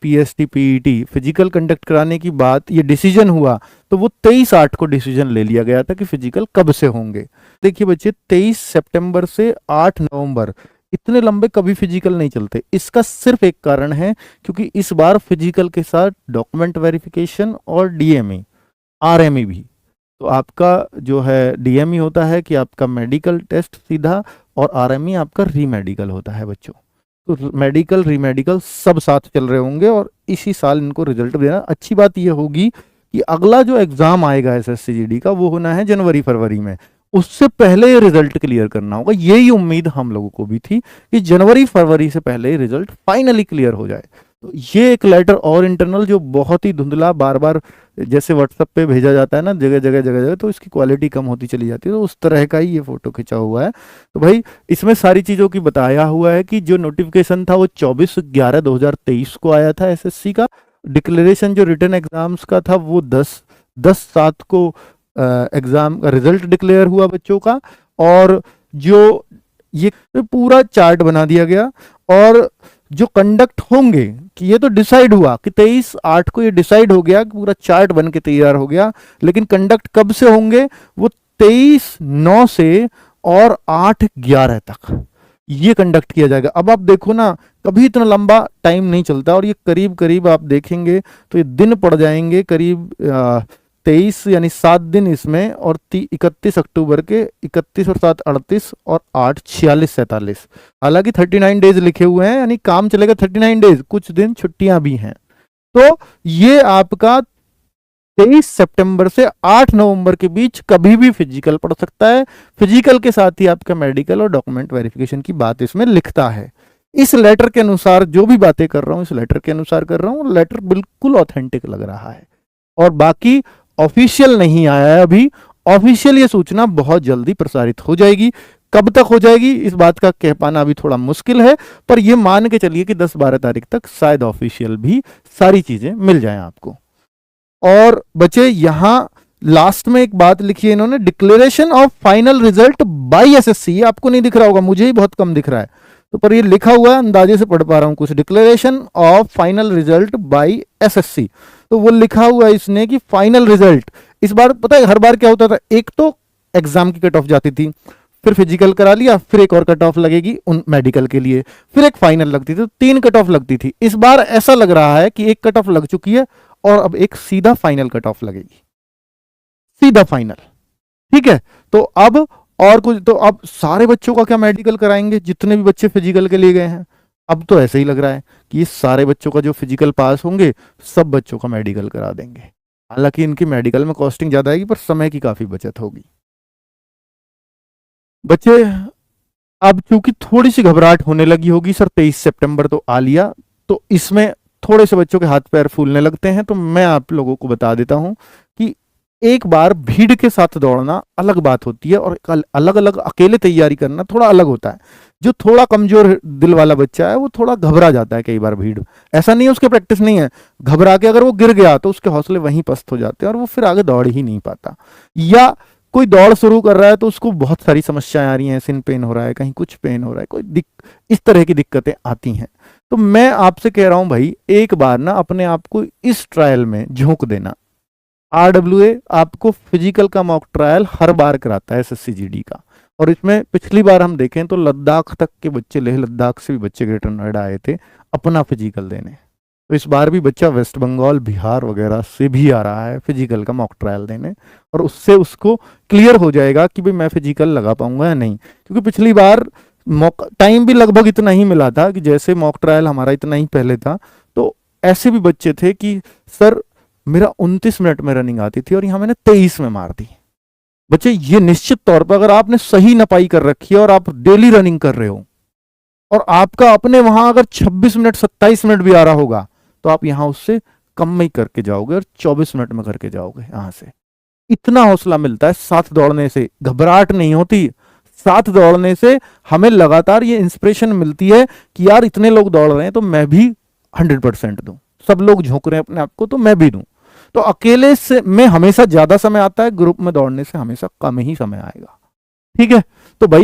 PST PET physical conduct कराने की बात, ये डिसीजन हुआ, तो वो 23/8 को डिसीजन ले लिया गया था कि फिजिकल कब से होंगे। देखिए बच्चे, 23 सितंबर से 8 नवंबर, इतने लंबे कभी फिजिकल नहीं चलते। इसका सिर्फ एक कारण है, क्योंकि इस बार फिजिकल के साथ डॉक्यूमेंट वेरिफिकेशन और डीएमई आरएमई भी। तो आपका जो है डीएमई होता है कि आपका मेडिकल टेस्ट सीधा, और आरएमई आपका रीमेडिकल होता है बच्चों। तो मेडिकल रीमेडिकल सब साथ चल रहे होंगे और इसी साल इनको रिजल्ट देना। अच्छी बात यह होगी कि अगला जो एग्जाम आएगा एसएससीजीडी का, वो होना है जनवरी फरवरी में। उससे पहले रिजल्ट क्लियर करना होगा। यही उम्मीद हम लोगों को भी थी कि जनवरी फरवरी से पहले रिजल्ट फाइनली क्लियर हो जाए। तो ये एक लेटर और इंटरनल जो बहुत ही धुंधला, बार बार जैसे व्हाट्सएप पे भेजा जाता है ना जगह जगह जगह जगह, तो इसकी क्वालिटी कम होती चली जाती है। तो उस तरह का ही ये फोटो खिंचा हुआ है। तो भाई इसमें सारी चीज़ों की बताया हुआ है कि जो नोटिफिकेशन था वो 24/11/2023 को आया था एसएससी का। डिक्लेरेशन जो रिटन एग्जाम्स का था वो 10/7 को एग्जाम का रिजल्ट डिक्लेयर हुआ बच्चों का। और जो ये पूरा चार्ट बना दिया गया, और जो कंडक्ट होंगे कि ये तो डिसाइड हुआ कि 23/8 को ये डिसाइड हो गया कि पूरा चार्ट बन के तैयार हो गया, लेकिन कंडक्ट कब से होंगे वो 23/9 से और 8/11 तक ये कंडक्ट किया जाएगा। अब आप देखो ना, कभी इतना लंबा टाइम नहीं चलता, और ये करीब करीब आप देखेंगे तो ये दिन पड़ जाएंगे करीब 23 यानी 7 दिन इसमें, और 31 अक्टूबर के 31 और 7 38 और 8 46 47। हालांकि 39 डेज लिखे हुए हैं, यानी काम चलेगा 39 डेज, कुछ दिन छुट्टियां भी हैं। तो ये आपका 23 सितंबर से 8 नवंबर के बीच कभी भी फिजिकल पड़ सकता है। फिजिकल के साथ ही आपका मेडिकल और डॉक्यूमेंट वेरिफिकेशन की बात इसमें लिखता है। इस लेटर के अनुसार जो भी बातें कर रहा हूं, इस लेटर के अनुसार कर रहा हूं, लेटर बिल्कुल ऑथेंटिक लग रहा है। और बाकी ऑफिशियल नहीं आया है अभी। ऑफिशियल ये सूचना बहुत जल्दी प्रसारित हो जाएगी। कब तक हो जाएगी इस बात का कह पाना अभी थोड़ा मुश्किल है, पर ये मान के चलिए कि 10-12 तारीख तक शायद ऑफिशियल भी सारी चीजें मिल जाएं आपको। और बच्चे यहां लास्ट में एक बात लिखी है इन्होंने, declaration of final result by SSC. ये आपको नहीं दिख रहा होगा, मुझे ही बहुत कम दिख रहा है, तो पर ये लिखा हुआ है, अंदाजे से पढ़ पा रहा हूं कुछ। Declaration of final result by SSC, तो वो लिखा हुआ है इसने कि फाइनल रिजल्ट। इस बार पता है हर बार क्या होता था, एक तो एग्जाम की कट ऑफ जाती थी, फिर फिजिकल करा लिया, फिर एक और कट ऑफ लगेगी उन मेडिकल के लिए, फिर एक फाइनल लगती थी, तो 3 कट ऑफ लगती थी। इस बार ऐसा लग रहा है कि एक कट ऑफ लग चुकी है और अब एक सीधा फाइनल कट ऑफ लगेगी, सीधा फाइनल। ठीक है, तो अब और कुछ, तो अब सारे बच्चों का क्या मेडिकल कराएंगे, जितने भी बच्चे फिजिकल के लिए गए हैं। अब तो ऐसे ही लग रहा है कि ये सारे बच्चों का जो फिजिकल पास होंगे सब बच्चों का मेडिकल करा देंगे। हालांकि इनकी मेडिकल में कॉस्टिंग ज्यादा आएगी, पर समय की काफी बचत होगी। बच्चे अब चूंकि थोड़ी सी घबराहट होने लगी होगी, सर 23 सितंबर तो आ लिया, तो इसमें थोड़े से बच्चों के हाथ पैर फूलने लगते हैं। तो मैं आप लोगों को बता देता हूं कि एक बार भीड़ के साथ दौड़ना अलग बात होती है, और अलग अलग अकेले तैयारी करना थोड़ा अलग होता है। जो थोड़ा कमजोर दिल वाला बच्चा है वो थोड़ा घबरा जाता है कई बार। भीड़ ऐसा नहीं है उसके प्रैक्टिस नहीं है, घबरा के अगर वो गिर गया तो उसके हौसले वहीं पस्त हो जाते हैं और वो फिर आगे दौड़ ही नहीं पाता। या कोई दौड़ शुरू कर रहा है तो उसको बहुत सारी समस्याएं आ रही हैं, सिन पेन हो रहा है, कहीं कुछ पेन हो रहा है, कोई इस तरह की दिक्कतें आती हैं। तो मैं आपसे कह रहा हूं भाई, एक बार ना अपने आप को इस ट्रायल में झोंक देना। आरडब्ल्यूए आपको फिजिकल का मॉक ट्रायल हर बार कराता है एसएससीजीडी का, और इसमें पिछली बार हम देखें तो लद्दाख तक के बच्चे, लेह लद्दाख से भी बच्चे ग्रेटर नोएडा आए थे अपना फिजिकल देने। तो इस बार भी बच्चा वेस्ट बंगाल, बिहार वगैरह से भी आ रहा है फिजिकल का मॉक ट्रायल देने, और उससे उसको क्लियर हो जाएगा कि भाई मैं फिजिकल लगा पाऊंगा या नहीं। क्योंकि पिछली बार मॉक टाइम भी लगभग इतना ही मिला था कि जैसे मॉक ट्रायल हमारा इतना ही पहले था, तो ऐसे भी बच्चे थे कि सर मेरा 29 मिनट में रनिंग आती थी और यहां मैंने 23 में मार दी। बच्चे ये निश्चित तौर पर अगर आपने सही नपाई कर रखी है और आप डेली रनिंग कर रहे हो, और आपका अपने वहां अगर 26 मिनट 27 मिनट भी आ रहा होगा, तो आप यहां उससे कम में ही करके जाओगे और 24 मिनट में करके जाओगे। यहां से इतना हौसला मिलता है साथ दौड़ने से, घबराहट नहीं होती। साथ दौड़ने से हमें लगातार ये इंस्पिरेशन मिलती है कि यार इतने लोग दौड़ रहे हैं तो मैं भी 100% दूं, सब लोग झोंक रहे हैं अपने आप को तो मैं भी दूं। तो अकेले से में हमेशा ज्यादा समय आता है, ग्रुप में दौड़ने से हमेशा कम ही समय आएगा। ठीक है, तो भाई